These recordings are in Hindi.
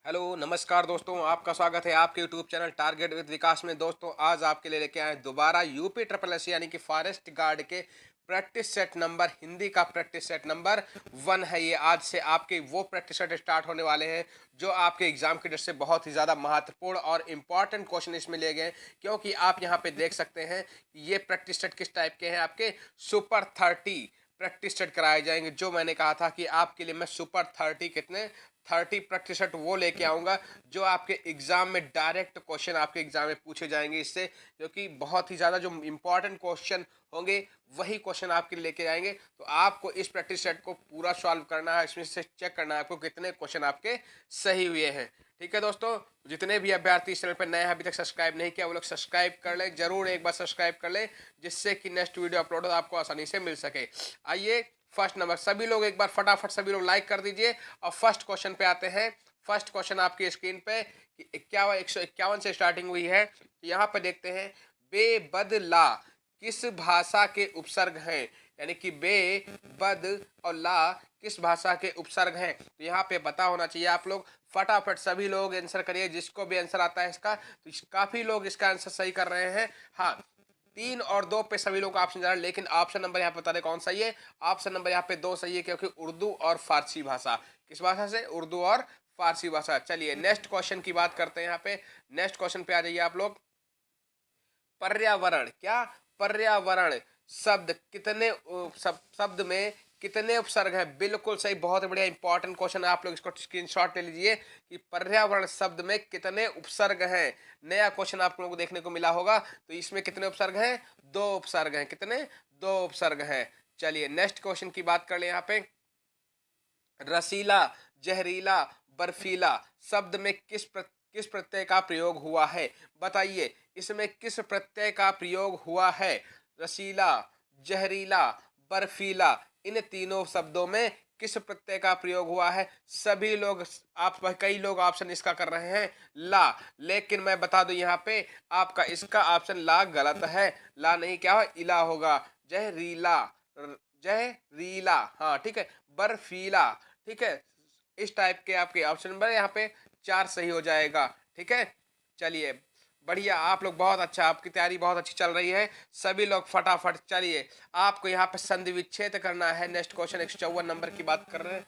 हेलो नमस्कार दोस्तों, आपका स्वागत है आपके यूट्यूब चैनल टारगेट विद विकास में। दोस्तों आज आपके लिए लेके आए दोबारा यूपी ट्रिपल एस यानी कि फॉरेस्ट गार्ड के प्रैक्टिस सेट नंबर हिंदी का प्रैक्टिस सेट नंबर 1 है। ये आज से आपके वो प्रैक्टिस सेट स्टार्ट होने वाले हैं जो आपके एग्जाम की दृष्टि से बहुत ही ज़्यादा महत्वपूर्ण और इम्पॉर्टेंट क्वेश्चन इसमें लिए गए हैं, क्योंकि आप यहाँ पे देख सकते हैं ये प्रैक्टिस सेट किस टाइप के हैं। आपके सुपर 30 प्रैक्टिस सेट कराए जाएंगे। जो मैंने कहा था कि आपके लिए मैं सुपर 30 कितने 30% वो लेके आऊँगा जो आपके एग्जाम में डायरेक्ट क्वेश्चन आपके एग्जाम में पूछे जाएंगे इससे, क्योंकि बहुत ही ज़्यादा जो इंपॉर्टेंट क्वेश्चन होंगे वही क्वेश्चन आपके लेके आएंगे। तो आपको इस प्रैक्टिस सेट को पूरा सॉल्व करना है, इसमें से चेक करना है आपको कितने क्वेश्चन आपके सही हुए हैं। ठीक है दोस्तों, जितने भी अभ्यर्थी इस चैनल पर नए हैं अभी तक सब्सक्राइब नहीं किया वो लोग सब्सक्राइब कर ले, जरूर एक बार सब्सक्राइब कर ले, जिससे कि नेक्स्ट वीडियो अपलोड हो आपको आसानी से मिल सके। आइए फर्स्ट नंबर, सभी लोग एक बार फटाफट सभी लोग लाइक कर दीजिए और फर्स्ट क्वेश्चन पे आते हैं। फर्स्ट क्वेश्चन आपकी स्क्रीन पे 151 से स्टार्टिंग हुई है। यहाँ पे देखते हैं बेबदला किस भाषा के उपसर्ग हैं, यानी कि बे बद और ला किस भाषा के उपसर्ग हैं। तो यहाँ पे पता होना चाहिए आप लोग। फटाफट सभी लोग आंसर करिए, जिसको भी आंसर आता है इसका। तो काफी लोग इसका आंसर सही कर रहे हैं। हाँ, 3 और 2 पे सभी लोग ऑप्शन जा रहे हैं, लेकिन ऑप्शन नंबर यहाँ पे बता दें कौन सही है। ऑप्शन नंबर यहाँ पे 2 सही है, क्योंकि उर्दू और फारसी भाषा। किस भाषा से? उर्दू और फारसी भाषा। चलिए नेक्स्ट क्वेश्चन की बात करते हैं। यहाँ पे नेक्स्ट क्वेश्चन पे आ जाइए आप लोग। पर्यावरण, क्या पर्यावरण शब्द कितने शब्द में कितने उपसर्ग हैं? बिल्कुल सही, बहुत बढ़िया इंपॉर्टेंट क्वेश्चन है। आप लोग इसको स्क्रीनशॉट ले लीजिए कि पर्यावरण शब्द में कितने उपसर्ग हैं। नया क्वेश्चन आप लोगों को देखने को मिला होगा। तो इसमें कितने उपसर्ग हैं? 2 उपसर्ग हैं। कितने? 2 उपसर्ग हैं। चलिए नेक्स्ट क्वेश्चन की बात कर ले। यहाँ पे रसीला, जहरीला, बर्फीला शब्द में किस प्रत्यय का प्रयोग हुआ है? बताइए इसमें किस प्रत्यय का प्रयोग हुआ है? रसीला, जहरीला, बर्फीला, इन तीनों शब्दों में किस प्रत्यय का प्रयोग हुआ है? सभी लोग, आप कई लोग ऑप्शन इसका कर रहे हैं ला, लेकिन मैं बता दूं यहाँ पे आपका इसका ऑप्शन ला गलत है। ला नहीं, क्या हो, इला होगा। जहरीला, जहरीला, हाँ ठीक है। बर्फीला, ठीक है। इस टाइप के आपके ऑप्शन नंबर यहाँ पे 4 सही हो जाएगा। ठीक है, चलिए बढ़िया, आप लोग बहुत अच्छा, आपकी तैयारी बहुत अच्छी चल रही है। सभी लोग फटाफट, चलिए आपको यहाँ पे संधि विच्छेद करना है। नेक्स्ट क्वेश्चन 154 नंबर की बात कर रहे हैं।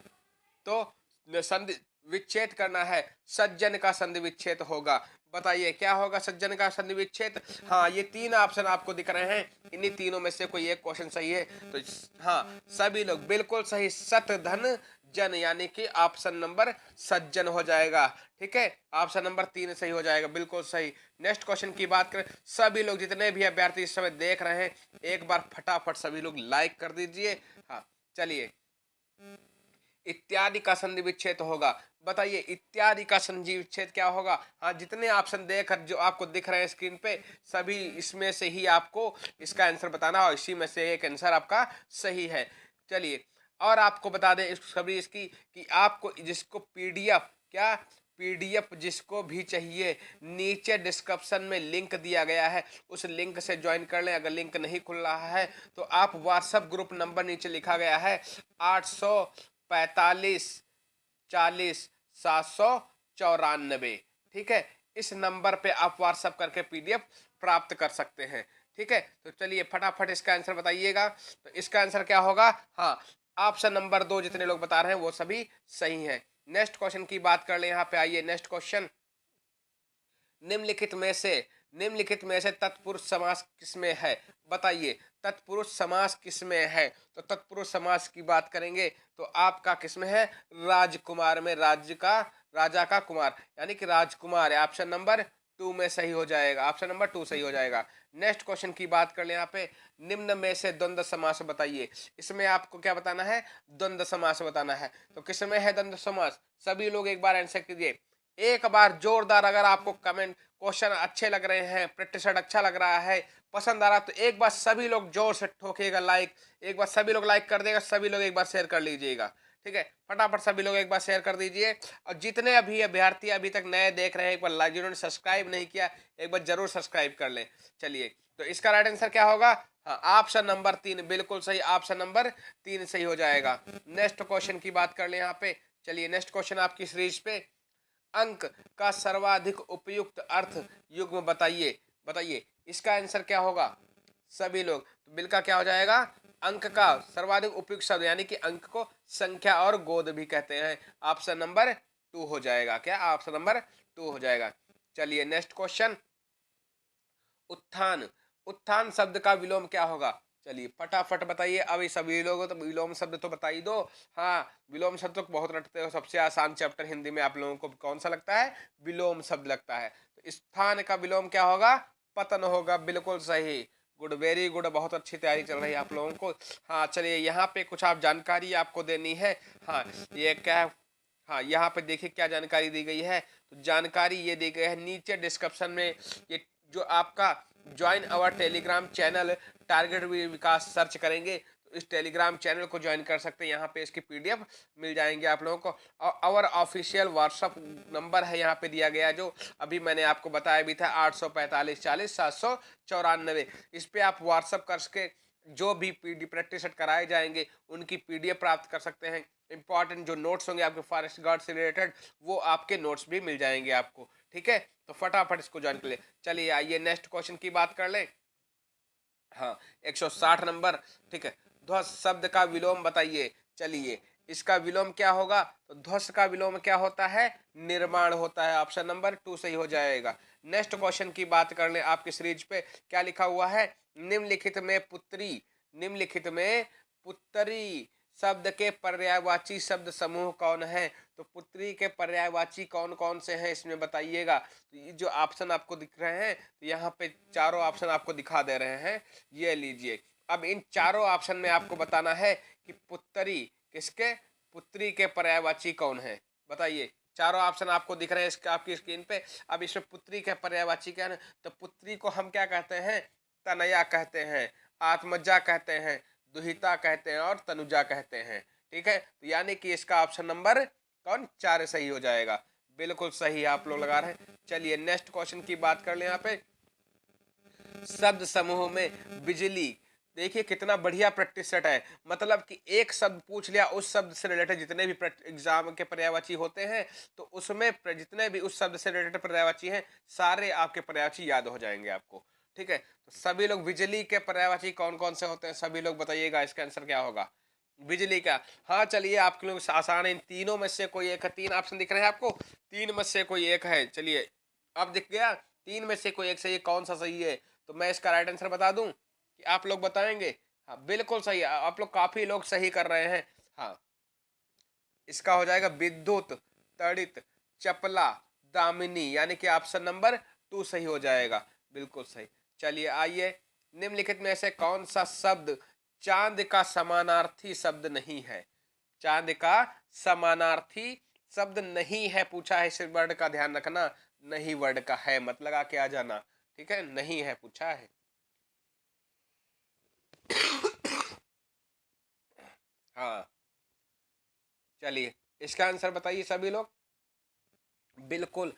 तो संधि विच्छेद करना है, सज्जन का संधि विच्छेद होगा। बताइए क्या होगा सज्जन का संधि विच्छेद? हाँ, ये 3 ऑप्शन आपको दिख रहे हैं, इन्हीं तीनों में से कोई एक क्वेश्चन सही है। तो हाँ, सभी लोग बिल्कुल सही, सत धन जन, यानी कि ऑप्शन नंबर सज्जन हो जाएगा। ठीक है, ऑप्शन नंबर 3 सही हो जाएगा, बिल्कुल सही। नेक्स्ट क्वेश्चन की बात करें, सभी लोग जितने भी अभ्यर्थी इस समय देख रहे हैं एक बार फटाफट सभी लोग लाइक कर दीजिए। हाँ चलिए, इत्यादि का संधि विच्छेद होगा। बताइए इत्यादि का संधि विच्छेद क्या होगा? हाँ, जितने ऑप्शन देख जो आपको दिख रहे हैं स्क्रीन पे, सभी इसमें से ही आपको इसका आंसर बताना, और इसी में से एक आंसर आपका सही है। चलिए और आपको बता दें सभी इसकी कि आपको जिसको पीडीएफ, क्या पीडीएफ जिसको भी चाहिए, नीचे डिस्क्रिप्शन में लिंक दिया गया है, उस लिंक से ज्वाइन कर लें। अगर लिंक नहीं खुल रहा है तो आप व्हाट्सएप ग्रुप नंबर नीचे लिखा गया है 845 40 794, ठीक है, इस नंबर पे आप व्हाट्सएप करके पीडीएफ प्राप्त कर सकते हैं। ठीक है, तो चलिए फटाफट इसका आंसर बताइएगा। तो इसका आंसर क्या होगा? हाँ, ऑप्शन नंबर 2 जितने लोग बता रहे हैं वो सभी सही है। नेक्स्ट क्वेश्चन की बात कर ले। यहाँ पे आइए नेक्स्ट क्वेश्चन। निम्नलिखित में से तत्पुरुष समास किसमें है? बताइए तत्पुरुष समास किसमें है? तो तत्पुरुष समास की बात करेंगे तो आपका किसमें है? राजकुमार में, राज्य का, राजा का कुमार, यानी कि राजकुमार है। ऑप्शन नंबर 2 में सही हो जाएगा, ऑप्शन नंबर 2 सही हो जाएगा। नेक्स्ट क्वेश्चन की बात कर ले। यहाँ पे निम्न में से द्वंद्व समास बताइए। इसमें आपको क्या बताना है? द्वंद्व समास बताना है। तो किसमें है द्वंद्व समास? सभी लोग एक बार आंसर कीजिए। एक बार जोरदार, अगर आपको कमेंट क्वेश्चन अच्छे लग रहे हैं, प्रैक्टिस अच्छा लग रहा है, पसंद आ रहा, तो एक बार सभी लोग जोर से ठोकेगा लाइक। एक बार सभी लोग लाइक कर देगा, सभी लोग एक बार शेयर कर लीजिएगा। ठीक है, फटाफट सभी लोग एक बार शेयर कर दीजिए। और जितने अभी अभ्यर्थी अभी तक नए देख रहे हैं, एक बार लाइक, जिन्होंने सब्सक्राइब नहीं किया एक बार जरूर सब्सक्राइब कर लें। चलिए, तो इसका राइट आंसर क्या होगा? हाँ, ऑप्शन नंबर 3 बिल्कुल सही, ऑप्शन नंबर 3 सही हो जाएगा। नेक्स्ट क्वेश्चन की बात कर ले यहाँ पे। चलिए नेक्स्ट क्वेश्चन आपकी सीरीज पे, अंक का सर्वाधिक उपयुक्त अर्थ युग्म बताइए। बताइए इसका आंसर क्या होगा सभी लोग। तो बिल का क्या हो जाएगा, अंक का सर्वाधिक उपयुक्त शब्द, यानी कि अंक को संख्या और गोद भी कहते हैं। ऑप्शन नंबर 2 हो जाएगा। क्या ऑप्शन नंबर 2 हो जाएगा। चलिए नेक्स्ट क्वेश्चन, उत्थान। उत्थान शब्द का विलोम क्या होगा। चलिए फटाफट बताइए। अभी सभी लोगों तो विलोम शब्द तो बता ही दो। हाँ विलोम शब्द तो बहुत रटते हो। सबसे आसान चैप्टर हिंदी में आप लोगों को कौन सा लगता है, विलोम शब्द लगता है। तो स्थान का विलोम क्या होगा, पतन होगा। बिल्कुल सही, गुड, वेरी गुड, बहुत अच्छी तैयारी चल रही है आप लोगों को। हाँ चलिए यहाँ पे कुछ आप जानकारी आपको देनी है। हाँ ये क्या, हाँ यहाँ पे देखिए क्या जानकारी दी गई है। तो जानकारी ये दी गई है नीचे डिस्क्रिप्शन में। ये जो आपका join our Telegram channel target Vikas search करेंगे तो इस टेलीग्राम चैनल को ज्वाइन कर सकते हैं। यहाँ पे इसकी पीडीएफ मिल जाएंगे आप लोगों को। और अवर ऑफिशियल व्हाट्सअप नंबर है यहाँ पे दिया गया, जो अभी मैंने आपको बताया भी था, 845 40 794। इस पे आप व्हाट्सअप करके जो भी पीडी प्रैक्टिस सेट कराए जाएंगे उनकी पीडीएफ प्राप्त कर सकते हैं। इंपॉर्टेंट जो नोट्स होंगे आपके फॉरेस्ट गार्ड से रिलेटेड, वो आपके नोट्स भी मिल जाएंगे आपको। ठीक है, तो फटाफट इसको ज्वाइन कर ले। चलिए आइए नेक्स्ट क्वेश्चन की बात कर लें। हाँ 160 नंबर। ठीक है, ध्वज शब्द का विलोम बताइए। चलिए इसका विलोम क्या होगा, तो ध्वज का विलोम क्या होता है, निर्माण होता है। ऑप्शन नंबर 2 सही हो जाएगा। नेक्स्ट क्वेश्चन की बात कर ले। आपकी सीरीज पे क्या लिखा हुआ है, निम्नलिखित में पुत्री, निम्नलिखित में पुत्री शब्द के पर्यायवाची शब्द समूह कौन है। तो पुत्री के पर्यायवाची कौन कौन से हैं इसमें बताइएगा। तो ये जो ऑप्शन आपको दिख रहे हैं, तो यहाँ पे चारों ऑप्शन आपको दिखा दे रहे हैं, ये लीजिए। अब इन चारों ऑप्शन में आपको बताना है कि पुत्री किसके, पुत्री के पर्यायवाची कौन है। बताइए, चारों ऑप्शन आपको दिख रहे हैं इसके आपकी स्क्रीन पे। अब इसमें पुत्री के पर्यायवाची क्या है, तो पुत्री को हम क्या कहते हैं, तनया कहते हैं, आत्मजा कहते हैं, दुहिता कहते हैं और तनुजा कहते हैं। ठीक है, तो यानी कि इसका ऑप्शन नंबर कौन 4 सही हो जाएगा। बिल्कुल सही आप लोग लगा रहे हैं। चलिए नेक्स्ट क्वेश्चन की बात कर ले। यहाँ पे शब्द समूह में बिजली, देखिए कितना बढ़िया प्रैक्टिस सेट है। मतलब कि एक शब्द पूछ लिया, उस शब्द से रिलेटेड जितने भी एग्जाम के पर्यायवाची होते हैं, तो उसमें जितने भी उस शब्द से रिलेटेड पर्यायवाची हैं, सारे आपके पर्यायवाची याद हो जाएंगे आपको। ठीक है, तो सभी लोग बिजली के पर्यायवाची कौन कौन से होते हैं, सभी लोग बताइएगा इसका आंसर क्या होगा बिजली का। हाँ चलिए आपके लोग आसान है, इन तीनों में से कोई एक है। 3 ऑप्शन दिख रहे हैं आपको, 3 में से कोई एक है। चलिए अब दिख गया, 3 में से कोई एक सही, कौन सा सही है। तो मैं इसका राइट आंसर बता दूं कि आप लोग बताएंगे। हाँ बिल्कुल सही है, आप लोग काफी लोग सही कर रहे हैं। हाँ इसका हो जाएगा विद्युत तड़ित चपला दामिनी, यानी कि ऑप्शन नंबर 2 सही हो जाएगा। बिल्कुल सही। चलिए आइए, निम्नलिखित में से कौन सा शब्द चांद का समानार्थी शब्द नहीं है। चांद का समानार्थी शब्द नहीं है पूछा है, इस वर्ड का ध्यान रखना। नहीं वर्ड का है मत लगा के आ जाना। ठीक है, नहीं है पूछा है। हाँ चलिए इसका आंसर बताइए सभी लोग। बिल्कुल,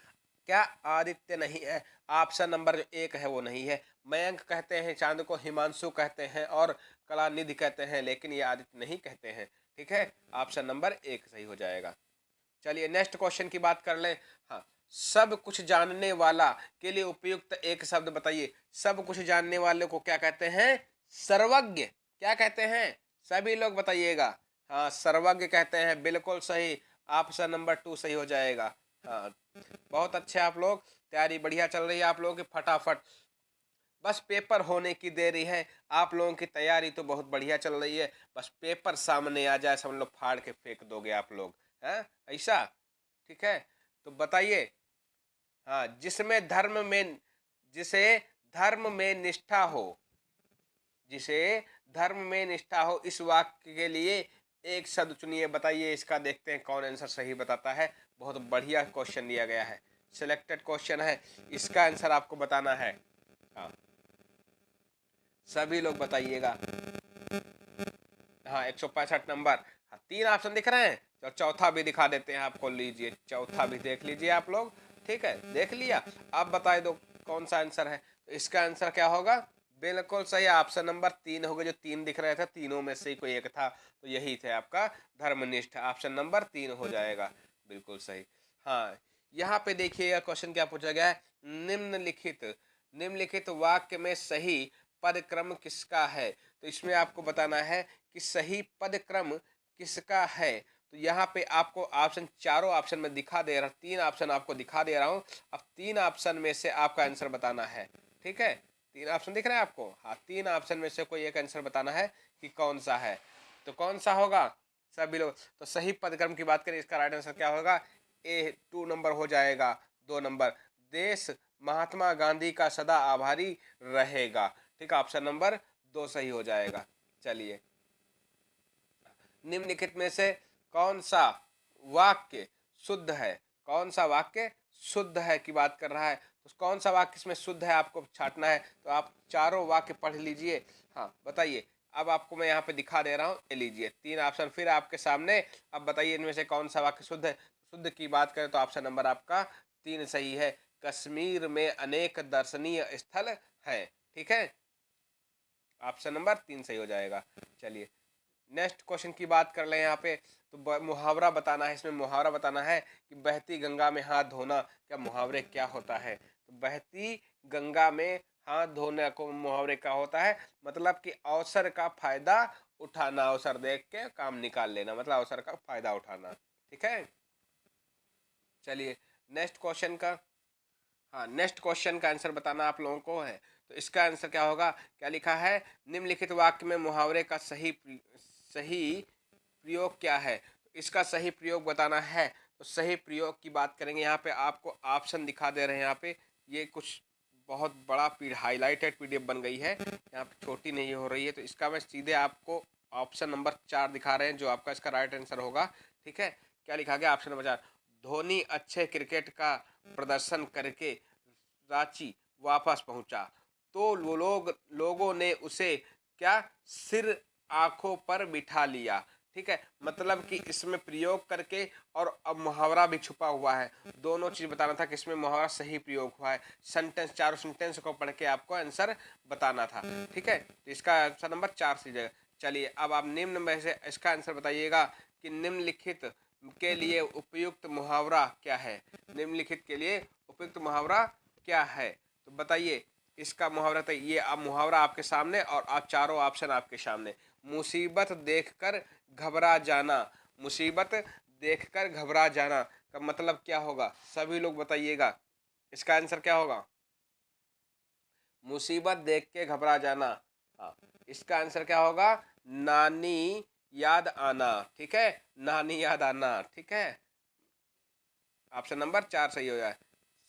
क्या आदित्य नहीं है। ऑप्शन नंबर जो 1 है वो नहीं है। मयंक कहते हैं चांद को, हिमांशु कहते हैं और कलानिधि कहते हैं, लेकिन ये आदित्य नहीं कहते हैं। ठीक है, ऑप्शन नंबर 1 सही हो जाएगा। चलिए नेक्स्ट क्वेश्चन की बात कर लें। हाँ, सब कुछ जानने वाला के लिए उपयुक्त एक शब्द बताइए। सब कुछ जानने वाले को क्या कहते हैं, सर्वज्ञ। क्या कहते हैं, सभी लोग बताइएगा। हाँ सर्वज्ञ कहते हैं। बिल्कुल सही, ऑप्शन नंबर 2 सही हो जाएगा। हाँ बहुत अच्छे आप लोग, तैयारी बढ़िया चल रही है आप लोगों की। फटाफट बस पेपर होने की देरी है। आप लोगों की तैयारी तो बहुत बढ़िया चल रही है, बस पेपर सामने आ जाए, समझ लो फाड़ के फेंक दोगे आप लोग, हैं ऐसा। ठीक है, तो बताइए। हाँ जिसे धर्म में निष्ठा हो, जिसे धर्म में निष्ठा हो, इस वाक्य के लिए एक शब्द चुनिए। बताइए इसका, देखते हैं कौन आंसर सही बताता है। बहुत बढ़िया क्वेश्चन दिया गया है, सिलेक्टेड क्वेश्चन है, इसका आंसर आपको बताना है। हाँ सभी लोग बताइएगा। हाँ 165 नंबर। हाँ 3 ऑप्शन दिख रहे हैं, तो चौथा भी दिखा देते हैं आपको। लीजिए चौथा भी देख लीजिए आप लोग। ठीक है, देख लिया। अब बता दो कौन सा आंसर है। तो इसका आंसर क्या होगा, बिल्कुल सही, ऑप्शन नंबर 3 होगा। जो 3 दिख रहे थे, तीनों में से ही कोई एक था, तो यही थे आपका धर्मनिष्ठ। ऑप्शन नंबर 3 हो जाएगा। बिल्कुल सही। हाँ यहाँ पे देखिएगा क्वेश्चन क्या पूछा गया है, निम्नलिखित वाक्य में सही पद क्रम किसका है। तो इसमें आपको बताना है कि सही पद क्रम किसका है। तो यहाँ पे आपको ऑप्शन, चारों ऑप्शन में दिखा दे रहा, 3 ऑप्शन आपको दिखा दे रहा हूँ। अब 3 ऑप्शन में से आपका आंसर बताना है, ठीक है। 3 ऑप्शन दिख रहे हैं आपको, हाँ 3 ऑप्शन में से कोई एक आंसर बताना है कि कौन सा है। तो कौन सा होगा सभी लोग। तो सही पदक्रम की बात करें, इसका राइट आंसर क्या होगा, ए 2 नंबर हो जाएगा। 2 नंबर, देश महात्मा गांधी का सदा आभारी रहेगा। ठीक है, ऑप्शन नंबर 2 सही हो जाएगा। चलिए, निम्नलिखित में से कौन सा वाक्य शुद्ध है, कौन सा वाक्य शुद्ध है की बात कर रहा है। तो कौन सा वाक्य इसमें शुद्ध है आपको छांटना है। तो आप चारों वाक्य पढ़ लीजिए। हाँ बताइए, अब आपको मैं यहाँ पे दिखा दे रहा हूँ, ले लीजिए 3 ऑप्शन फिर आपके सामने। अब बताइए इनमें से कौन सा वाक्य शुद्ध है। शुद्ध की बात करें तो ऑप्शन नंबर आपका 3 सही है। कश्मीर में अनेक दर्शनीय स्थल है। ठीक है, ऑप्शन नंबर 3 सही हो जाएगा। चलिए, नेक्स्ट क्वेश्चन की बात कर ले। यहाँ पे तो मुहावरा बताना है, इसमें मुहावरा बताना है कि बहती गंगा में हाथ धोना क्या मुहावरे क्या होता है। तो बहती गंगा में हाथ धोने को मुहावरे क्या होता है, मतलब कि अवसर का फायदा उठाना, अवसर देख के काम निकाल लेना, मतलब अवसर का फायदा उठाना। ठीक है, चलिए नेक्स्ट क्वेश्चन का, हाँ नेक्स्ट क्वेश्चन का आंसर बताना आप लोगों को है। तो इसका आंसर क्या होगा, क्या लिखा है, निम्नलिखित वाक्य में मुहावरे का सही प्रयोग क्या है। तो इसका सही प्रयोग बताना है। तो सही प्रयोग की बात करेंगे, यहाँ पे आपको ऑप्शन दिखा दे रहे हैं। यहाँ पे ये कुछ बहुत बड़ा हाईलाइटेड पीडीएफ बन गई है, यहाँ पे छोटी नहीं हो रही है। तो इसका मैं सीधे आपको ऑप्शन नंबर 4 दिखा रहे हैं, जो आपका इसका राइट आंसर होगा। ठीक है, क्या लिखा गया ऑप्शन नंबर 4, धोनी अच्छे क्रिकेट का प्रदर्शन करके रांची वापस पहुंचा तो लोगों ने उसे क्या सिर आंखों पर बिठा लिया। ठीक है, मतलब कि इसमें प्रयोग करके और अब मुहावरा भी छुपा हुआ है, दोनों चीज बताना था कि इसमें मुहावरा सही प्रयोग हुआ है। सेंटेंस, चारों सेंटेंस को पढ़ के आपको आंसर बताना था। ठीक है, तो इसका आंसर नंबर 4 सही जाएगा। चलिए, अब आप निम्न में से इसका आंसर बताइएगा कि निम्नलिखित के लिए उपयुक्त मुहावरा क्या है। निम्नलिखित के लिए उपयुक्त मुहावरा क्या है, तो बताइए इसका मुहावरा। तो ये अब मुहावरा आपके सामने और आप चारों ऑप्शन आपके सामने। मुसीबत देखकर घबरा जाना, मुसीबत देखकर घबरा जाना का मतलब क्या होगा, सभी लोग बताइएगा इसका आंसर क्या होगा। मुसीबत देख के घबरा जाना, हाँ इसका आंसर क्या होगा, नानी याद आना। ठीक है, नानी याद आना। ठीक है, ऑप्शन नंबर 4 सही हो जाए।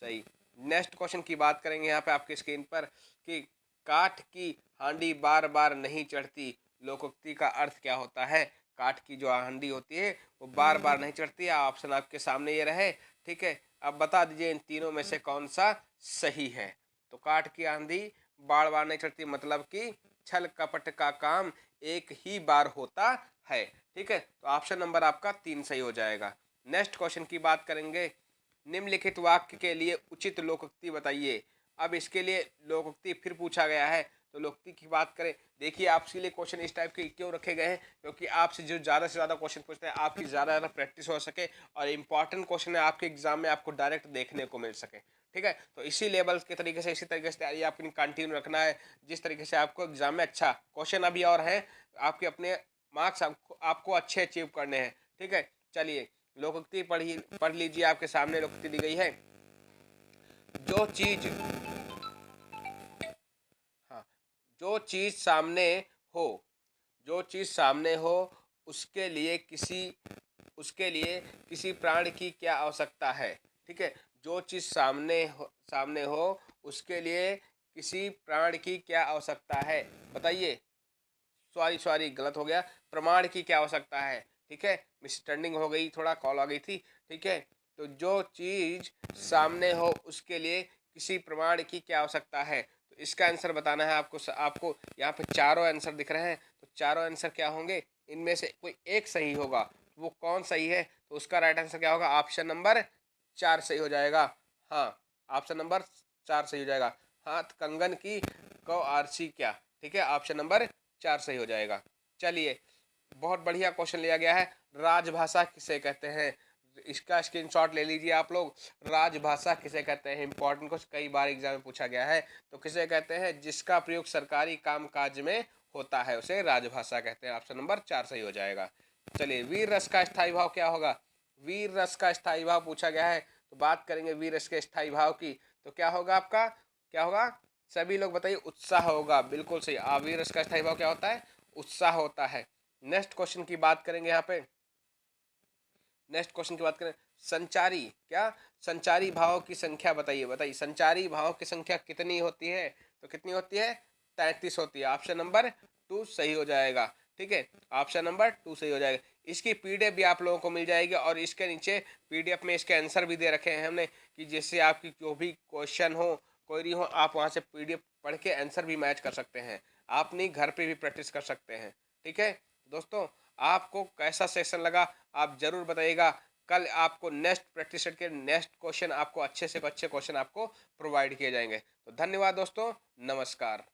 सही। नेक्स्ट क्वेश्चन की बात करेंगे यहाँ पे आपकी स्क्रीन पर कि काठ की हांडी बार बार नहीं चढ़ती, लोकोक्ति का अर्थ क्या होता है। काठ की जो हांडी होती है वो बार बार नहीं चढ़ती है। ऑप्शन आपके सामने ये रहे। ठीक है, अब बता दीजिए इन तीनों में से कौन सा सही है। तो काठ की हांडी बार बार नहीं चढ़ती, मतलब कि छल कपट का काम एक ही बार होता है। ठीक है, तो ऑप्शन नंबर आपका 3 सही हो जाएगा। नेक्स्ट क्वेश्चन की बात करेंगे, निम्नलिखित वाक्य के लिए उचित लोकोक्ति बताइए। अब इसके लिए लोकोक्ति फिर पूछा गया है, तो लोकोक्ति की बात करें। देखिए आपके लिए क्वेश्चन इस टाइप के क्यों रखे गए हैं, क्योंकि आपसे जो ज़्यादा से ज़्यादा क्वेश्चन पूछते हैं, आपकी ज़्यादा प्रैक्टिस हो सके और इंपॉर्टेंट क्वेश्चन है आपके एग्जाम में आपको डायरेक्ट देखने को मिल सके। ठीक है, तो इसी लेवल के तरीके से, इसी तरीके से तैयारी आपकी कंटिन्यू रखना है, जिस तरीके से आपको एग्जाम में अच्छा क्वेश्चन अभी और है, आपके अपने मार्क्स आपको अच्छे अचीव करने हैं। ठीक है, चलिए लोकोक्ति पढ़ लीजिए, आपके सामने लोकोक्ति दी गई है। जो चीज, हाँ जो चीज सामने हो, जो चीज सामने हो उसके लिए किसी प्राणी की क्या आवश्यकता है। ठीक है, जो चीज सामने हो उसके लिए किसी प्राण की क्या आवश्यकता है, बताइए। सॉरी गलत हो गया, प्रमाण की क्या आवश्यकता है। ठीक है, मिसअंडरस्टैंडिंग हो गई, थोड़ा कॉल आ गई थी। ठीक है, तो जो चीज सामने हो उसके लिए किसी प्रमाण की क्या आवश्यकता है। तो इसका आंसर बताना है आपको यहाँ पे चारों आंसर दिख रहे हैं, तो चारों आंसर क्या होंगे, इनमें से कोई एक सही होगा। वो कौन सही है, तो उसका राइट आंसर क्या होगा, ऑप्शन नंबर 4 सही हो जाएगा। हाँ, ऑप्शन नंबर 4 सही हो जाएगा। हाथ कंगन की कौ आरसी क्या। ठीक है, ऑप्शन नंबर 4 सही हो जाएगा। चलिए, बहुत बढ़िया क्वेश्चन लिया गया है। राजभाषा किसे कहते हैं, इसका स्क्रीनशॉट ले लीजिए आप लोग। राजभाषा किसे कहते हैं, इंपॉर्टेंट कुछ कई बार एग्जाम में पूछा गया है। तो किसे कहते हैं, जिसका प्रयोग सरकारी कामकाज में होता है उसे राजभाषा कहते हैं। ऑप्शन नंबर 4 सही हो जाएगा। चलिए, वीर रस का स्थायी भाव क्या होगा। वीर रस का स्थायी भाव पूछा गया है, तो बात करेंगे वीर रस के स्थायी भाव की। तो क्या होगा आपका, क्या होगा, सभी लोग बताइए, उत्साह होगा। बिल्कुल सही। वीर रस का स्थायी भाव क्या होता है, उत्साह होता है। नेक्स्ट क्वेश्चन की बात करेंगे यहाँ पे। नेक्स्ट क्वेश्चन की बात करें, संचारी, क्या, संचारी भाव की संख्या बताइए। बताइए संचारी भाव की संख्या कितनी होती है। तो कितनी होती है, 33 होती है। ऑप्शन नंबर 2 सही हो जाएगा। ठीक है, ऑप्शन नंबर 2 सही हो जाएगा। इसकी पीडीएफ भी आप लोगों को मिल जाएगी, और इसके नीचे पीडीएफ में इसके आंसर भी दे रखे हैं हमने, कि जिससे आपकी जो भी क्वेश्चन हो, क्वेरी हो, आप वहाँ से पीडीएफ पढ़ के आंसर भी मैच कर सकते हैं। आप नहीं, घर पे भी प्रैक्टिस कर सकते हैं। ठीक है दोस्तों, आपको कैसा सेशन लगा आप जरूर बताइएगा। कल आपको नेक्स्ट प्रैक्टिस सेट के नेक्स्ट क्वेश्चन आपको अच्छे से अच्छे क्वेश्चन आपको प्रोवाइड किए जाएंगे। तो धन्यवाद दोस्तों, नमस्कार।